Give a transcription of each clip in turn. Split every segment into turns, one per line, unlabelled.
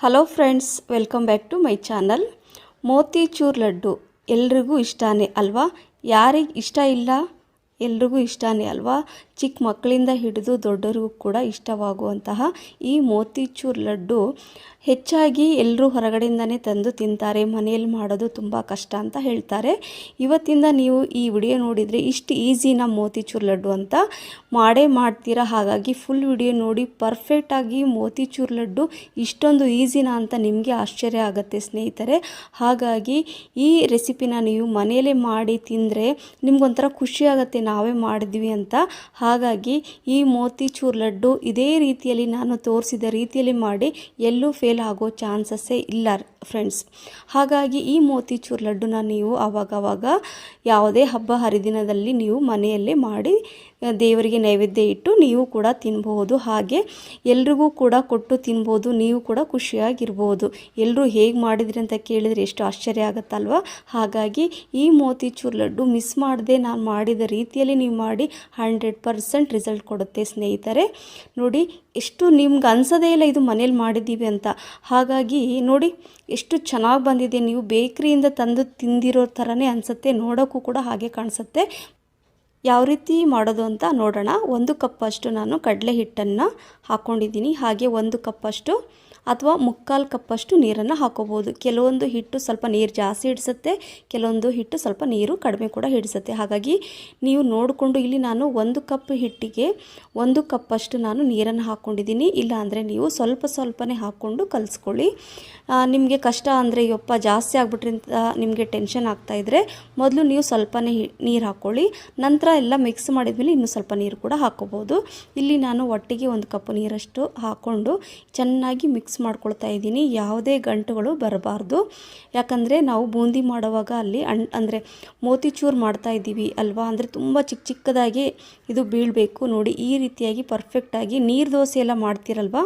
Hello friends, welcome back to my channel. Motichoor laddu ಎಲ್ರಿಗೂ ಇಷ್ಟನೇ ಅಲ್ವಾ? ಯಾರಿಗೆ ಇಷ್ಟ ಇಲ್ಲ? ಎಲ್ರಿಗೂ ಇಷ್ಟನೇ ಅಲ್ವಾ? ಚಿಕ್ಕ ಮಕ್ಕಳಿಂದ ಹಿಡಿದು ದೊಡ್ಡರಿಗೂ ಕೂಡ ಇಷ್ಟವಾಗುವಂತಹ ಈ ಮೋತಿಚೂರ್ ಲಡ್ಡು ಹೆಚ್ಚಾಗಿ ಎಲ್ಲರೂ ಹೊರಗಡೆಯಿಂದನೇ ತಂದು ತಿಂತಾರೆ. ಮನೆಯಲ್ಲಿ ಮಾಡೋದು ತುಂಬ ಕಷ್ಟ ಅಂತ ಹೇಳ್ತಾರೆ. ಇವತ್ತಿಂದ ನೀವು ಈ ವಿಡಿಯೋ ನೋಡಿದರೆ ಇಷ್ಟು ಈಸಿನ ಮೋತಿಚೂರ್ ಲಡ್ಡು ಅಂತ ಮಾಡೇ ಮಾಡ್ತೀರಾ. ಹಾಗಾಗಿ ಫುಲ್ ವಿಡಿಯೋ ನೋಡಿ. ಪರ್ಫೆಕ್ಟಾಗಿ ಮೋತಿಚೂರ್ ಲಡ್ಡು ಇಷ್ಟೊಂದು ಈಸಿನ ಅಂತ ನಿಮಗೆ ಆಶ್ಚರ್ಯ ಆಗುತ್ತೆ ಸ್ನೇಹಿತರೆ. ಹಾಗಾಗಿ ಈ ರೆಸಿಪಿನ ನೀವು ಮನೆಯಲ್ಲೇ ಮಾಡಿ ತಿಂದರೆ ನಿಮ್ಗೊಂಥರ ಖುಷಿ ಆಗುತ್ತೆ, ನಾವೇ ಮಾಡಿದ್ವಿ ಅಂತ. ಹಾಗಾಗಿ ಈ ಮೋತಿಚೂರ್ ಲಡ್ಡು ಇದೇ ರೀತಿಯಲ್ಲಿ ನಾನು ತೋರಿಸಿದ ರೀತಿಯಲ್ಲಿ ಮಾಡಿ ಎಲ್ಲೂ ಫೇಲ್ ಆಗೋ ಚಾನ್ಸಸ್ಸೇ ಇಲ್ಲ ಫ್ರೆಂಡ್ಸ್. ಹಾಗಾಗಿ ಈ ಮೋತಿಚೂರ್ ಲಡ್ಡುನ ನೀವು ಆವಾಗವಾಗ ಯಾವುದೇ ಹಬ್ಬ ಹರಿದಿನದಲ್ಲಿ ನೀವು ಮನೆಯಲ್ಲೇ ಮಾಡಿ ದೇವರಿಗೆ ನೈವೇದ್ಯ ಇಟ್ಟು ನೀವು ಕೂಡ ತಿನ್ಬೋದು. ಹಾಗೆ ಎಲ್ರಿಗೂ ಕೂಡ ಕೊಟ್ಟು ತಿನ್ಬೋದು. ನೀವು ಕೂಡ ಖುಷಿಯಾಗಿರ್ಬೋದು. ಎಲ್ಲರೂ ಹೇಗೆ ಮಾಡಿದ್ರಿ ಅಂತ ಕೇಳಿದರೆ ಎಷ್ಟು ಆಶ್ಚರ್ಯ ಆಗುತ್ತಲ್ವ? ಹಾಗಾಗಿ ಈ ಮೋತಿಚೂರ್ ಲಡ್ಡು ಮಿಸ್ ಮಾಡದೆ ನಾನು ಮಾಡಿದ ರೀತಿಯಲ್ಲಿ ನೀವು ಮಾಡಿ 100% ರಿಸಲ್ಟ್ ಕೊಡುತ್ತೆ ಸ್ನೇಹಿತರೆ. ನೋಡಿ, ಎಷ್ಟು ನಿಮ್ಗೆ ಅನ್ಸೋದೇ ಇಲ್ಲ ಇದು ಮನೇಲಿ ಮಾಡಿದ್ದೀವಿ ಅಂತ. ಹಾಗಾಗಿ ನೋಡಿ ಎಷ್ಟು ಚೆನ್ನಾಗಿ ಬಂದಿದೆ. ನೀವು ಬೇಕ್ರಿಯಿಂದ ತಂದು ತಿಂದಿರೋ ಥರನೇ ಅನಿಸುತ್ತೆ. ನೋಡೋಕ್ಕೂ ಕೂಡ ಹಾಗೆ ಕಾಣಿಸುತ್ತೆ. ಯಾವ ರೀತಿ ಮಾಡೋದು ಅಂತ ನೋಡೋಣ. 1 ಕಪ್ಪಷ್ಟು ನಾನು ಕಡಲೆ ಹಿಟ್ಟನ್ನು ಹಾಕ್ಕೊಂಡಿದ್ದೀನಿ. ಹಾಗೆ 1 ಕಪ್ಪಷ್ಟು ಅಥವಾ 3/4 ಕಪ್ಪಷ್ಟು ನೀರನ್ನು ಹಾಕೋಬೋದು. ಕೆಲವೊಂದು ಹಿಟ್ಟು ಸ್ವಲ್ಪ ನೀರು ಜಾಸ್ತಿ ಹಿಡಿಸುತ್ತೆ, ಕೆಲವೊಂದು ಹಿಟ್ಟು ಸ್ವಲ್ಪ ನೀರು ಕಡಿಮೆ ಕೂಡ ಹಿಡಿಸುತ್ತೆ. ಹಾಗಾಗಿ ನೀವು ನೋಡಿಕೊಂಡು, ಇಲ್ಲಿ ನಾನು 1 ಕಪ್ ಹಿಟ್ಟಿಗೆ 1 ಕಪ್ಪಷ್ಟು ನಾನು ನೀರನ್ನು ಹಾಕ್ಕೊಂಡಿದ್ದೀನಿ. ಇಲ್ಲ ಅಂದರೆ ನೀವು ಸ್ವಲ್ಪನೇ ಹಾಕ್ಕೊಂಡು ಕಲಿಸ್ಕೊಳ್ಳಿ. ನಿಮಗೆ ಕಷ್ಟ ಅಂದರೆ ಯಪ್ಪ ಜಾಸ್ತಿ ಆಗಿಬಿಟ್ರಿ ಅಂತ ನಿಮಗೆ ಟೆನ್ಷನ್ ಆಗ್ತಾಯಿದ್ರೆ ಮೊದಲು ನೀವು ಸ್ವಲ್ಪನೇ ನೀರು ಹಾಕ್ಕೊಳ್ಳಿ. ನಂತರ ಎಲ್ಲ ಮಿಕ್ಸ್ ಮಾಡಿದ್ಮೇಲೆ ಇನ್ನೂ ಸ್ವಲ್ಪ ನೀರು ಕೂಡ ಹಾಕ್ಕೋಬೋದು. ಇಲ್ಲಿ ನಾನು ಒಟ್ಟಿಗೆ 1 ಕಪ್ ನೀರಷ್ಟು ಹಾಕ್ಕೊಂಡು ಚೆನ್ನಾಗಿ ಮಿಕ್ಸ್ ಮಾಡ್ಕೊಳ್ತಾ ಇದ್ದೀನಿ. ಯಾವುದೇ ಗಂಟುಗಳು ಬರಬಾರ್ದು. ಯಾಕಂದರೆ ನಾವು ಬೂಂದಿ ಮಾಡುವಾಗ ಅಲ್ಲಿ ಅಂದರೆ ಮೋತಿಚೂರ್ ಮಾಡ್ತಾ ಇದ್ದೀವಿ ಅಲ್ವಾ? ಅಂದರೆ ತುಂಬ ಚಿಕ್ಕದಾಗಿ ಇದು ಬೀಳಬೇಕು. ನೋಡಿ, ಈ ರೀತಿಯಾಗಿ ಪರ್ಫೆಕ್ಟಾಗಿ ನೀರು ದೋಸೆ ಎಲ್ಲ ಮಾಡ್ತೀರಲ್ವ?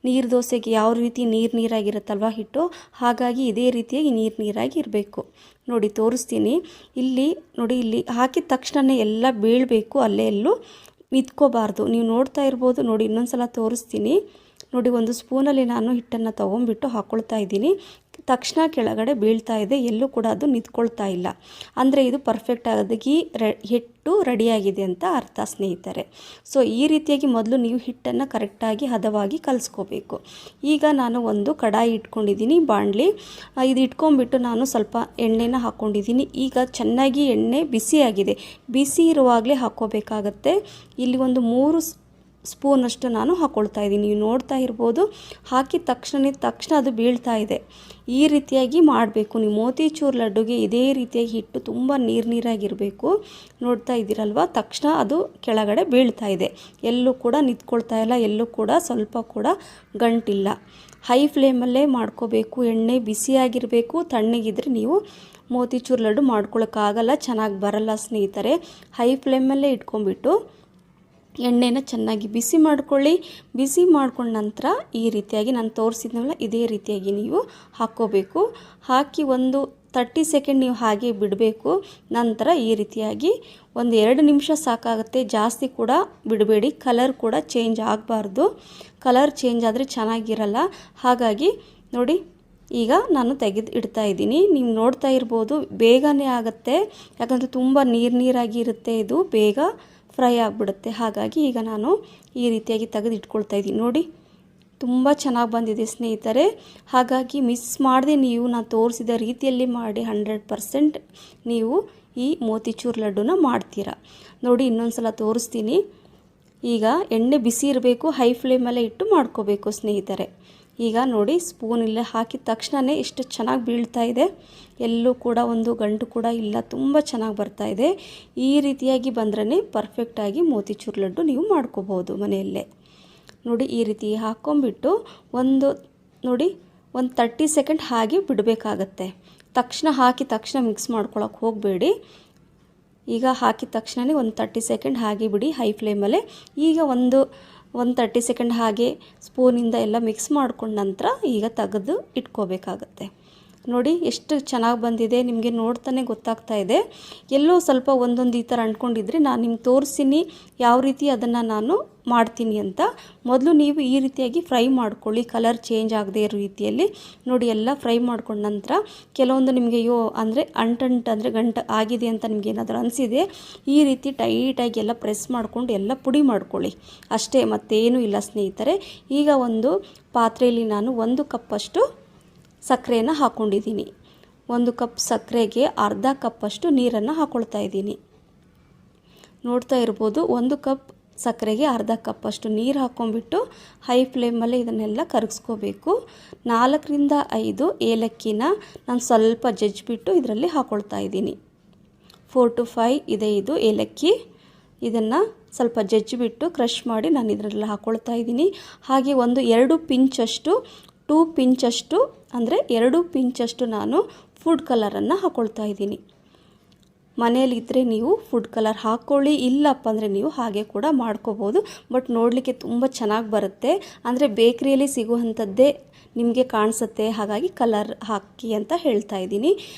ನೀರು ದೋಸೆಗೆ ಯಾವ ರೀತಿ ನೀರಾಗಿರುತ್ತಲ್ವ ಹಿಟ್ಟು, ಹಾಗಾಗಿ ಇದೇ ರೀತಿಯಾಗಿ ನೀರಾಗಿ ಇರಬೇಕು. ನೋಡಿ ತೋರಿಸ್ತೀನಿ. ಇಲ್ಲಿ ನೋಡಿ, ಇಲ್ಲಿ ಹಾಕಿದ ತಕ್ಷಣವೇ ಎಲ್ಲ ಬೀಳಬೇಕು, ಅಲ್ಲೇ ಎಲ್ಲೂ ನಿಂತ್ಕೋಬಾರ್ದು. ನೀವು ನೋಡ್ತಾ ಇರ್ಬೋದು. ನೋಡಿ, ಇನ್ನೊಂದು ಸಲ ತೋರಿಸ್ತೀನಿ. ನೋಡಿ, 1 ಸ್ಪೂನಲ್ಲಿ ನಾನು ಹಿಟ್ಟನ್ನು ತೊಗೊಂಡ್ಬಿಟ್ಟು ಹಾಕ್ಕೊಳ್ತಾ ಇದ್ದೀನಿ. ತಕ್ಷಣ ಕೆಳಗಡೆ ಬೀಳ್ತಾ ಇದೆ, ಎಲ್ಲೂ ಕೂಡ ಅದು ನಿಂತ್ಕೊಳ್ತಾ ಇಲ್ಲ. ಅಂದರೆ ಇದು ಪರ್ಫೆಕ್ಟ್ ಆಗಿ ಹಿಟ್ಟು ರೆಡಿಯಾಗಿದೆ ಅಂತ ಅರ್ಥ ಸ್ನೇಹಿತರೆ. ಸೊ ಈ ರೀತಿಯಾಗಿ ಮೊದಲು ನೀವು ಹಿಟ್ಟನ್ನು ಕರೆಕ್ಟಾಗಿ ಹದವಾಗಿ ಕಲಿಸ್ಕೋಬೇಕು. ಈಗ ನಾನು ಒಂದು ಕಡಾಯಿ ಇಟ್ಕೊಂಡಿದ್ದೀನಿ, ಬಾಣಲಿ. ಇದು ಇಟ್ಕೊಂಡ್ಬಿಟ್ಟು ನಾನು ಸ್ವಲ್ಪ ಎಣ್ಣೆನ ಹಾಕ್ಕೊಂಡಿದ್ದೀನಿ. ಈಗ ಚೆನ್ನಾಗಿ ಎಣ್ಣೆ ಬಿಸಿಯಾಗಿದೆ. ಬಿಸಿ ಇರುವಾಗಲೇ ಹಾಕ್ಕೋಬೇಕಾಗತ್ತೆ. ಇಲ್ಲಿ ಒಂದು 3 ಸ್ಪೂನಷ್ಟು ನಾನು ಹಾಕ್ಕೊಳ್ತಾ ಇದ್ದೀನಿ. ನೀವು ನೋಡ್ತಾ ಇರ್ಬೋದು. ಹಾಕಿದ ತಕ್ಷಣ ಅದು ಬೀಳ್ತಾ ಇದೆ. ಈ ರೀತಿಯಾಗಿ ಮಾಡಬೇಕು ನೀವು ಮೋತಿಚೂರ್ ಲಡ್ಡುಗೆ. ಇದೇ ರೀತಿಯಾಗಿ ಹಿಟ್ಟು ತುಂಬ ನೀರಾಗಿರಬೇಕು. ನೋಡ್ತಾ ಇದ್ದೀರಲ್ವ? ತಕ್ಷಣ ಅದು ಕೆಳಗಡೆ ಬೀಳ್ತಾ ಇದೆ. ಎಲ್ಲೂ ಕೂಡ ನಿಂತ್ಕೊಳ್ತಾ ಇಲ್ಲ, ಎಲ್ಲೂ ಕೂಡ ಸ್ವಲ್ಪ ಕೂಡ ಗಂಟಿಲ್ಲ. ಹೈ ಫ್ಲೇಮಲ್ಲೇ ಮಾಡ್ಕೋಬೇಕು. ಎಣ್ಣೆ ಬಿಸಿಯಾಗಿರಬೇಕು. ತಣ್ಣಗಿದ್ರೆ ನೀವು ಮೋತಿಚೂರ್ ಲಡ್ಡು ಮಾಡ್ಕೊಳ್ಳೋಕ್ಕಾಗಲ್ಲ, ಚೆನ್ನಾಗಿ ಬರಲ್ಲ ಸ್ನೇಹಿತರೆ. ಹೈ ಫ್ಲೇಮಲ್ಲೇ ಇಟ್ಕೊಂಡ್ಬಿಟ್ಟು ಎಣ್ಣೆನ ಚೆನ್ನಾಗಿ ಬಿಸಿ ಮಾಡ್ಕೊಳ್ಳಿ. ಬಿಸಿ ಮಾಡ್ಕೊಂಡ ನಂತರ ಈ ರೀತಿಯಾಗಿ ನಾನು ತೋರಿಸಿದ್ನಲ್ಲ, ಇದೇ ರೀತಿಯಾಗಿ ನೀವು ಹಾಕ್ಕೋಬೇಕು. ಹಾಕಿ ಒಂದು 30 ಸೆಕೆಂಡ್ ನೀವು ಹಾಗೆ ಬಿಡಬೇಕು. ನಂತರ ಈ ರೀತಿಯಾಗಿ 1-2 ನಿಮಿಷ ಸಾಕಾಗುತ್ತೆ. ಜಾಸ್ತಿ ಕೂಡ ಬಿಡಬೇಡಿ. ಕಲರ್ ಕೂಡ ಚೇಂಜ್ ಆಗಬಾರ್ದು. ಕಲರ್ ಚೇಂಜ್ ಆದರೆ ಚೆನ್ನಾಗಿರಲ್ಲ. ಹಾಗಾಗಿ ನೋಡಿ, ಈಗ ನಾನು ತೆಗೆದು ಇಡ್ತಾ ಇದ್ದೀನಿ. ನೀವು ನೋಡ್ತಾ ಇರ್ಬೋದು. ಬೇಗನೆ ಆಗುತ್ತೆ, ಯಾಕಂದರೆ ತುಂಬ ನೀರಾಗಿ ಇರುತ್ತೆ. ಇದು ಬೇಗ ಫ್ರೈ ಆಗಿಬಿಡುತ್ತೆ. ಹಾಗಾಗಿ ಈಗ ನಾನು ಈ ರೀತಿಯಾಗಿ ತೆಗೆದು ಇಟ್ಕೊಳ್ತಾ ಇದ್ದೀನಿ. ನೋಡಿ, ತುಂಬ ಚೆನ್ನಾಗಿ ಬಂದಿದೆ ಸ್ನೇಹಿತರೆ. ಹಾಗಾಗಿ ಮಿಸ್ ಮಾಡದೆ ನೀವು ನಾನು ತೋರಿಸಿದ ರೀತಿಯಲ್ಲಿ ಮಾಡಿ 100% ನೀವು ಈ ಮೋತಿಚೂರ್ ಲಡ್ಡುನ ಮಾಡ್ತೀರಾ. ನೋಡಿ, ಇನ್ನೊಂದು ಸಲ ತೋರಿಸ್ತೀನಿ. ಈಗ ಎಣ್ಣೆ ಬಿಸಿ ಇರಬೇಕು. ಹೈ ಫ್ಲೇಮಲ್ಲೇ ಇಟ್ಟು ಮಾಡ್ಕೋಬೇಕು ಸ್ನೇಹಿತರೆ. ಈಗ ನೋಡಿ, ಸ್ಪೂನಿಲ್ಲೇ ಹಾಕಿದ ತಕ್ಷಣವೇ ಎಷ್ಟು ಚೆನ್ನಾಗಿ ಬೀಳ್ತಾ ಇದೆ. ಎಲ್ಲೂ ಕೂಡ ಒಂದು ಗಂಟು ಕೂಡ ಇಲ್ಲ. ತುಂಬ ಚೆನ್ನಾಗಿ ಬರ್ತಾ ಇದೆ. ಈ ರೀತಿಯಾಗಿ ಬಂದ್ರೇ ಪರ್ಫೆಕ್ಟಾಗಿ ಮೋತಿಚೂರ್ ಲಡ್ಡು ನೀವು ಮಾಡ್ಕೋಬೋದು ಮನೆಯಲ್ಲೇ. ನೋಡಿ, ಈ ರೀತಿ ಹಾಕ್ಕೊಂಬಿಟ್ಟು ಒಂದು 30 ಸೆಕೆಂಡ್ ಹಾಗೆ ಬಿಡಬೇಕಾಗತ್ತೆ. ಹಾಕಿ ತಕ್ಷಣ ಮಿಕ್ಸ್ ಮಾಡ್ಕೊಳಕ್ಕೆ ಹೋಗಬೇಡಿ. ಈಗ ಹಾಕಿದ ತಕ್ಷಣವೇ ಒಂದು 30 ಸೆಕೆಂಡ್ ಹಾಗೆ ಬಿಡಿ ಹೈ ಫ್ಲೇಮಲ್ಲೇ. ಈಗ ಒಂದು 30 ಸೆಕೆಂಡ್ ಹಾಗೆ ಸ್ಪೂನಿಂದ ಎಲ್ಲ ಮಿಕ್ಸ್ ಮಾಡ್ಕೊಂಡ ನಂತರ ಈಗ ತೆಗೆದು ಇಟ್ಕೋಬೇಕಾಗತ್ತೆ. ನೋಡಿ, ಎಷ್ಟು ಚೆನ್ನಾಗಿ ಬಂದಿದೆ. ನಿಮಗೆ ನೋಡ್ತಾನೆ ಗೊತ್ತಾಗ್ತಾ ಇದೆ. ಎಲ್ಲೋ ಸ್ವಲ್ಪ ಒಂದೊಂದು ಈ ಥರ ಅಂಟ್ಕೊಂಡಿದ್ರೆ ನಾನು ನಿಮ್ಗೆ ತೋರಿಸ್ತೀನಿ ಯಾವ ರೀತಿ ಅದನ್ನು ನಾನು ಮಾಡ್ತೀನಿ ಅಂತ. ಮೊದಲು ನೀವು ಈ ರೀತಿಯಾಗಿ ಫ್ರೈ ಮಾಡ್ಕೊಳ್ಳಿ, ಕಲರ್ ಚೇಂಜ್ ಆಗದೆ ಇರೋ ರೀತಿಯಲ್ಲಿ. ನೋಡಿ ಎಲ್ಲ ಫ್ರೈ ಮಾಡ್ಕೊಂಡ ನಂತರ ಕೆಲವೊಂದು ನಿಮಗೆ ಅಂದರೆ ಅಂದರೆ ಗಂಟು ಆಗಿದೆ ಅಂತ ನಿಮ್ಗೆ ಏನಾದರೂ ಅನಿಸಿದೆ, ಈ ರೀತಿ ಟೈಟಾಗಿ ಎಲ್ಲ ಪ್ರೆಸ್ ಮಾಡ್ಕೊಂಡು ಎಲ್ಲ ಪುಡಿ ಮಾಡ್ಕೊಳ್ಳಿ ಅಷ್ಟೇ, ಮತ್ತೇನೂ ಇಲ್ಲ ಸ್ನೇಹಿತರೆ. ಈಗ ಒಂದು ಪಾತ್ರೆಯಲ್ಲಿ ನಾನು 1 ಕಪ್ಪಷ್ಟು ಸಕ್ಕರೆಯನ್ನು ಹಾಕ್ಕೊಂಡಿದ್ದೀನಿ. 1 ಕಪ್ ಸಕ್ಕರೆಗೆ ಅರ್ಧ ಕಪ್ಪಷ್ಟು ನೀರನ್ನು ಹಾಕ್ಕೊಳ್ತಾ ಇದ್ದೀನಿ. ನೋಡ್ತಾ ಇರ್ಬೋದು, 1 ಕಪ್ ಸಕ್ಕರೆಗೆ ಅರ್ಧ ಕಪ್ಪಷ್ಟು ನೀರು ಹಾಕ್ಕೊಂಡ್ಬಿಟ್ಟು ಹೈ ಫ್ಲೇಮಲ್ಲಿ ಇದನ್ನೆಲ್ಲ ಕರಗಿಸ್ಕೋಬೇಕು. 4 ರಿಂದ 5 ಏಲಕ್ಕಿನ ನಾನು ಸ್ವಲ್ಪ ಜಜ್ಜಿಬಿಟ್ಟು ಇದರಲ್ಲಿ ಹಾಕ್ಕೊಳ್ತಾ ಇದ್ದೀನಿ. 4 to 5 ಇದೆ ಇದು ಏಲಕ್ಕಿ. ಇದನ್ನು ಸ್ವಲ್ಪ ಜಜ್ಜಿಬಿಟ್ಟು ಕ್ರಷ್ ಮಾಡಿ ನಾನು ಇದರಲ್ಲಿ ಹಾಕ್ಕೊಳ್ತಾ ಇದ್ದೀನಿ. ಹಾಗೆ 2 ಪಿಂಚಷ್ಟು 2 ಪಿಂಚಷ್ಟು ಅಂದರೆ 2 ಪಿಂಚಷ್ಟು ನಾನು ಫುಡ್ ಕಲರನ್ನು ಹಾಕ್ಕೊಳ್ತಾ ಇದ್ದೀನಿ. ಮನೆಯಲ್ಲಿದ್ದರೆ ನೀವು ಫುಡ್ ಕಲರ್ ಹಾಕ್ಕೊಳ್ಳಿ, ಇಲ್ಲಪ್ಪ ಅಂದರೆ ನೀವು ಹಾಗೆ ಕೂಡ ಮಾಡ್ಕೋಬೋದು. ಬಟ್ ನೋಡಲಿಕ್ಕೆ ತುಂಬ ಚೆನ್ನಾಗಿ ಬರುತ್ತೆ, ಅಂದರೆ ಬೇಕ್ರಿಯಲ್ಲಿ ಸಿಗುವಂಥದ್ದೇ ನಿಮಗೆ ಕಾಣಿಸುತ್ತೆ, ಹಾಗಾಗಿ ಕಲರ್ ಹಾಕಿ ಅಂತ ಹೇಳ್ತಾ ಇದ್ದೀನಿ.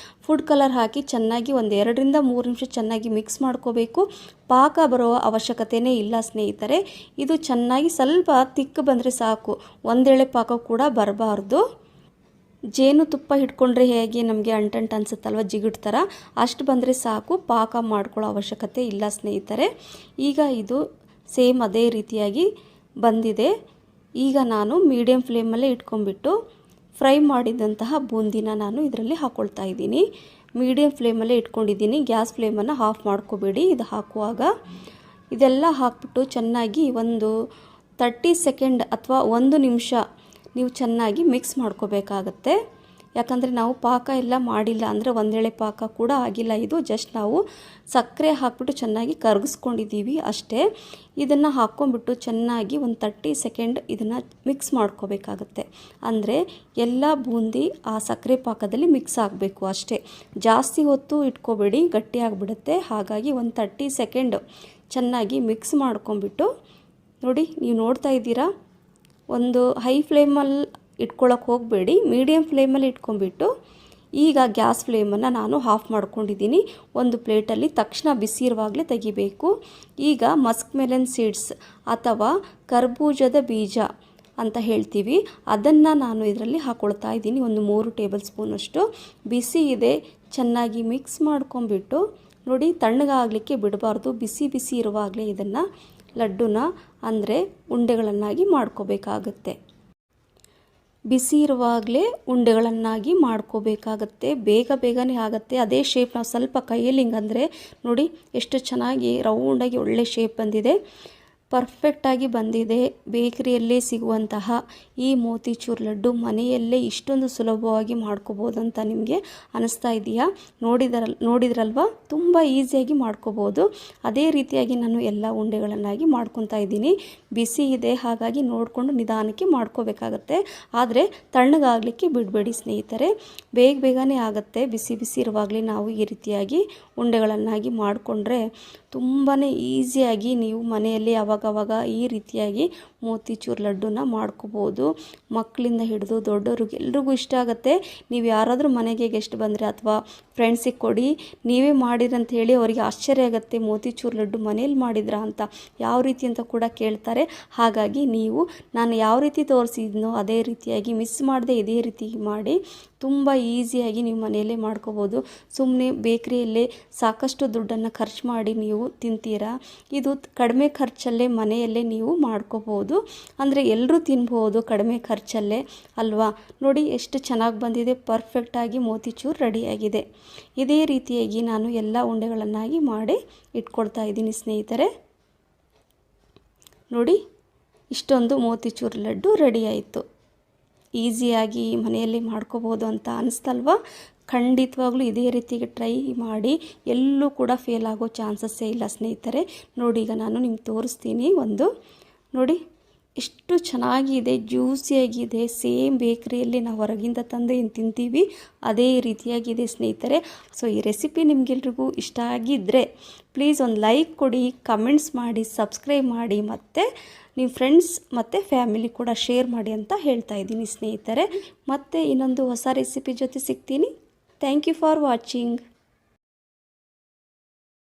ಫುಡ್ ಕಲರ್ ಹಾಕಿ ಚೆನ್ನಾಗಿ 1-2 ರಿಂದ 3 ನಿಮಿಷ ಚೆನ್ನಾಗಿ ಮಿಕ್ಸ್ ಮಾಡ್ಕೋಬೇಕು. ಪಾಕ ಬರೋ ಅವಶ್ಯಕತೆಯೇ ಇಲ್ಲ ಸ್ನೇಹಿತರೆ. ಇದು ಚೆನ್ನಾಗಿ ಸ್ವಲ್ಪ ತಿಕ್ಕು ಬಂದರೆ ಸಾಕು, ಒಂದೆಳೆ ಪಾಕ ಕೂಡ ಬರಬಾರ್ದು. ಜೇನುತುಪ್ಪ ಹಿಡ್ಕೊಂಡ್ರೆ ಹೇಗೆ ನಮಗೆ ಅಂಟಂಟು ಅನಿಸುತ್ತಲ್ವ, ಜಿಗುಡ್ ಥರ, ಅಷ್ಟು ಬಂದರೆ ಸಾಕು, ಪಾಕ ಮಾಡ್ಕೊಳ್ಳೋ ಅವಶ್ಯಕತೆ ಇಲ್ಲ ಸ್ನೇಹಿತರೆ. ಈಗ ಇದು ಸೇಮ್ ಅದೇ ರೀತಿಯಾಗಿ ಬಂದಿದೆ. ಈಗ ನಾನು ಮೀಡಿಯಮ್ ಫ್ಲೇಮಲ್ಲೇ ಇಟ್ಕೊಂಡ್ಬಿಟ್ಟು ಫ್ರೈ ಮಾಡಿದಂತಹ ಬೂಂದಿನ ನಾನು ಇದರಲ್ಲಿ ಹಾಕ್ಕೊಳ್ತಾ ಇದ್ದೀನಿ. ಮೀಡಿಯಮ್ ಫ್ಲೇಮಲ್ಲೇ ಇಟ್ಕೊಂಡಿದ್ದೀನಿ, ಗ್ಯಾಸ್ ಫ್ಲೇಮನ್ನು ಆಫ್ ಮಾಡ್ಕೋಬೇಡಿ ಇದು ಹಾಕುವಾಗ. ಇದೆಲ್ಲ ಹಾಕ್ಬಿಟ್ಟು ಚೆನ್ನಾಗಿ ಒಂದು 30 ಸೆಕೆಂಡ್ ಅಥವಾ 1 ನಿಮಿಷ ನೀವು ಚೆನ್ನಾಗಿ ಮಿಕ್ಸ್ ಮಾಡ್ಕೋಬೇಕಾಗತ್ತೆ. ಯಾಕಂದರೆ ನಾವು ಪಾಕ ಎಲ್ಲ ಮಾಡಿಲ್ಲ, ಅಂದರೆ ಒಂದೆಳೆ ಪಾಕ ಕೂಡ ಆಗಿಲ್ಲ. ಇದು ಜಸ್ಟ್ ನಾವು ಸಕ್ಕರೆ ಹಾಕ್ಬಿಟ್ಟು ಚೆನ್ನಾಗಿ ಕರಗಿಸ್ಕೊಂಡಿದ್ದೀವಿ ಅಷ್ಟೇ. ಇದನ್ನು ಹಾಕ್ಕೊಂಡ್ಬಿಟ್ಟು ಚೆನ್ನಾಗಿ ಒಂದು 30 ಸೆಕೆಂಡ್ ಇದನ್ನು ಮಿಕ್ಸ್ ಮಾಡ್ಕೋಬೇಕಾಗತ್ತೆ. ಅಂದರೆ ಎಲ್ಲ ಬೂಂದಿ ಆ ಸಕ್ಕರೆ ಪಾಕದಲ್ಲಿ ಮಿಕ್ಸ್ ಆಗಬೇಕು ಅಷ್ಟೇ. ಜಾಸ್ತಿ ಹೊತ್ತು ಇಟ್ಕೋಬೇಡಿ, ಗಟ್ಟಿಯಾಗಿಬಿಡುತ್ತೆ. ಹಾಗಾಗಿ ಒಂದು 30 ಸೆಕೆಂಡ್ ಚೆನ್ನಾಗಿ ಮಿಕ್ಸ್ ಮಾಡ್ಕೊಂಬಿಟ್ಟು ನೋಡಿ, ನೀವು ನೋಡ್ತಾ ಇದ್ದೀರಾ, ಒಂದು ಹೈ ಫ್ಲೇಮಲ್ಲಿ ಇಟ್ಕೊಳ್ಳೋಕೆ ಹೋಗಬೇಡಿ, ಮೀಡಿಯಮ್ ಫ್ಲೇಮಲ್ಲಿ ಇಟ್ಕೊಂಡ್ಬಿಟ್ಟು ಈಗ ಗ್ಯಾಸ್ ಫ್ಲೇಮನ್ನು ನಾನು ಆಫ್ ಮಾಡ್ಕೊಂಡಿದ್ದೀನಿ. ಒಂದು ಪ್ಲೇಟಲ್ಲಿ ತಕ್ಷಣ ಬಿಸಿ ಇರುವಾಗಲೇ ತೆಗಿಬೇಕು. ಈಗ ಮಸ್ಕ್ ಮೆಲನ್ ಸೀಡ್ಸ್ ಅಥವಾ ಕರ್ಬೂಜದ ಬೀಜ ಅಂತ ಹೇಳ್ತೀವಿ, ಅದನ್ನು ನಾನು ಇದರಲ್ಲಿ ಹಾಕ್ಕೊಳ್ತಾ ಇದ್ದೀನಿ. ಒಂದು 3 ಟೇಬಲ್ ಸ್ಪೂನಷ್ಟು ಬಿಸಿ ಇದೆ. ಚೆನ್ನಾಗಿ ಮಿಕ್ಸ್ ಮಾಡ್ಕೊಂಬಿಟ್ಟು ನೋಡಿ, ತಣ್ಣಗಾಗಲಿಕ್ಕೆ ಬಿಡಬಾರ್ದು, ಬಿಸಿ ಬಿಸಿ ಇರುವಾಗಲೇ ಇದನ್ನು ಲಡ್ಡುನ ಅಂದರೆ ಉಂಡೆಗಳನ್ನಾಗಿ ಮಾಡ್ಕೋಬೇಕಾಗತ್ತೆ. ಬಿಸಿ ಇರುವಾಗಲೇ ಉಂಡೆಗಳನ್ನಾಗಿ ಮಾಡ್ಕೋಬೇಕಾಗತ್ತೆ. ಬೇಗನೆ ಆಗುತ್ತೆ. ಅದೇ ಶೇಪ್ ನಾವು ಸ್ವಲ್ಪ ಕೈಯಲ್ಲಿ ಹಿಂಗಂದರೆ ನೋಡಿ ಎಷ್ಟು ಚೆನ್ನಾಗಿ ರೌಂಡಾಗಿ ಒಳ್ಳೆ ಶೇಪ್ ಬಂದಿದೆ, ಪರ್ಫೆಕ್ಟಾಗಿ ಬಂದಿದೆ. ಬೇಕರಿಯಲ್ಲೇ ಸಿಗುವಂತಹ ಈ ಮೋತಿಚೂರ್ ಲಡ್ಡು ಮನೆಯಲ್ಲೇ ಇಷ್ಟೊಂದು ಸುಲಭವಾಗಿ ಮಾಡ್ಕೋಬೋದು ಅಂತ ನಿಮಗೆ ಅನಿಸ್ತಾ ಇದೆಯಾ? ನೋಡಿದ್ರಲ್ವ, ತುಂಬ ಈಸಿಯಾಗಿ ಮಾಡ್ಕೋಬೋದು. ಅದೇ ರೀತಿಯಾಗಿ ನಾನು ಎಲ್ಲ ಉಂಡೆಗಳನ್ನಾಗಿ ಮಾಡ್ಕೊತಾ ಇದ್ದೀನಿ. ಬಿಸಿ ಇದೆ, ಹಾಗಾಗಿ ನೋಡಿಕೊಂಡು ನಿಧಾನಕ್ಕೆ ಮಾಡ್ಕೋಬೇಕಾಗತ್ತೆ. ಆದರೆ ತಣ್ಣಗಾಗಲಿಕ್ಕೆ ಬಿಡಬೇಡಿ ಸ್ನೇಹಿತರೆ, ಬೇಗನೆ ಆಗುತ್ತೆ. ಬಿಸಿ ಇರುವಾಗಲೇ ನಾವು ಈ ರೀತಿಯಾಗಿ ಉಂಡೆಗಳನ್ನಾಗಿ ಮಾಡಿಕೊಂಡ್ರೆ ತುಂಬಾ ಈಸಿಯಾಗಿ ನೀವು ಮನೆಯಲ್ಲಿ ಅವಾಗವಾಗ ಈ ರೀತಿಯಾಗಿ ಮೋತಿಚೂರ್ ಲಡ್ಡುನ ಮಾಡ್ಕೋಬೋದು. ಮಕ್ಕಳಿಂದ ಹಿಡಿದು ದೊಡ್ಡವ್ರಿಗೆ ಎಲ್ರಿಗೂ ಇಷ್ಟ ಆಗುತ್ತೆ. ನೀವು ಯಾರಾದರೂ ಮನೆಗೆ ಗೆಸ್ಟ್ ಬಂದರೆ ಅಥವಾ ಫ್ರೆಂಡ್ಸಿಗೆ ಕೊಡಿ, ನೀವೇ ಮಾಡಿದ್ರಿ ಅಂತ ಹೇಳಿ ಅವರಿಗೆ ಆಶ್ಚರ್ಯ ಆಗುತ್ತೆ, ಮೋತಿಚೂರ್ ಲಡ್ಡು ಮನೇಲಿ ಮಾಡಿದ್ರಾ ಅಂತ, ಯಾವ ರೀತಿ ಅಂತ ಕೂಡ ಕೇಳ್ತಾರೆ. ಹಾಗಾಗಿ ನೀವು ನಾನು ಯಾವ ರೀತಿ ತೋರಿಸಿದ್ನೋ ಅದೇ ರೀತಿಯಾಗಿ ಮಿಸ್ ಮಾಡದೆ ಇದೇ ರೀತಿ ಮಾಡಿ ತುಂಬ ಈಸಿಯಾಗಿ ನೀವು ಮನೆಯಲ್ಲೇ ಮಾಡ್ಕೋಬೋದು. ಸುಮ್ಮನೆ ಬೇಕರಿಯಲ್ಲೇ ಸಾಕಷ್ಟು ದುಡ್ಡನ್ನು ಖರ್ಚು ಮಾಡಿ ನೀವು ತಿಂತೀರಾ, ಇದು ಕಡಿಮೆ ಖರ್ಚಲ್ಲೇ ಮನೆಯಲ್ಲೇ ನೀವು ಮಾಡ್ಕೋಬೋದು. ಅಂದರೆ ಎಲ್ಲರೂ ತಿನ್ಬೋದು ಕಡಿಮೆ ಖರ್ಚಲ್ಲೇ ಅಲ್ವಾ? ನೋಡಿ ಎಷ್ಟು ಚೆನ್ನಾಗಿ ಬಂದಿದೆ, ಪರ್ಫೆಕ್ಟಾಗಿ ಮೋತಿಚೂರ್ ರೆಡಿಯಾಗಿದೆ. ಇದೇ ರೀತಿಯಾಗಿ ನಾನು ಎಲ್ಲ ಉಂಡೆಗಳನ್ನಾಗಿ ಮಾಡಿ ಇಟ್ಕೊಳ್ತಾ ಇದ್ದೀನಿ ಸ್ನೇಹಿತರೆ. ನೋಡಿ, ಇಷ್ಟೊಂದು ಮೋತಿಚೂರ್ ಲಡ್ಡು ರೆಡಿ ಆಯಿತು. ಈಸಿಯಾಗಿ ಮನೆಯಲ್ಲಿ ಮಾಡ್ಕೋಬೋದು ಅಂತ ಅನಿಸ್ತಲ್ವ? ಖಂಡಿತವಾಗ್ಲೂ ಇದೇ ರೀತಿಗೆ ಟ್ರೈ ಮಾಡಿ, ಎಲ್ಲೂ ಕೂಡ ಫೇಲ್ ಆಗೋ ಚಾನ್ಸಸ್ಸೇ ಇಲ್ಲ ಸ್ನೇಹಿತರೆ. ನೋಡಿ, ಈಗ ನಾನು ನಿಮ್ಗೆ ತೋರಿಸ್ತೀನಿ ಒಂದು. ನೋಡಿ ಎಷ್ಟು ಚೆನ್ನಾಗಿದೆ, ಜ್ಯೂಸಿಯಾಗಿದೆ. ಸೇಮ್ ಬೇಕರಿಯಲ್ಲಿ ನಾವು ಹೊರಗಿಂದ ತಂದು ಏನು ತಿಂತೀವಿ ಅದೇ ರೀತಿಯಾಗಿದೆ ಸ್ನೇಹಿತರೆ. ಸೊ ಈ ರೆಸಿಪಿ ನಿಮಗೆಲ್ರಿಗೂ ಇಷ್ಟ ಆಗಿದ್ದರೆ ಪ್ಲೀಸ್ ಒಂದು ಲೈಕ್ ಕೊಡಿ, ಕಮೆಂಟ್ಸ್ ಮಾಡಿ, ಸಬ್ಸ್ಕ್ರೈಬ್ ಮಾಡಿ, ಮತ್ತು ನಿಮ್ಮ ಫ್ರೆಂಡ್ಸ್ ಮತ್ತು ಫ್ಯಾಮಿಲಿ ಕೂಡ ಶೇರ್ ಮಾಡಿ ಅಂತ ಹೇಳ್ತಾ ಇದ್ದೀನಿ ಸ್ನೇಹಿತರೆ. ಮತ್ತು ಇನ್ನೊಂದು ಹೊಸ ರೆಸಿಪಿ ಜೊತೆ ಸಿಗ್ತೀನಿ. Thank you for watching.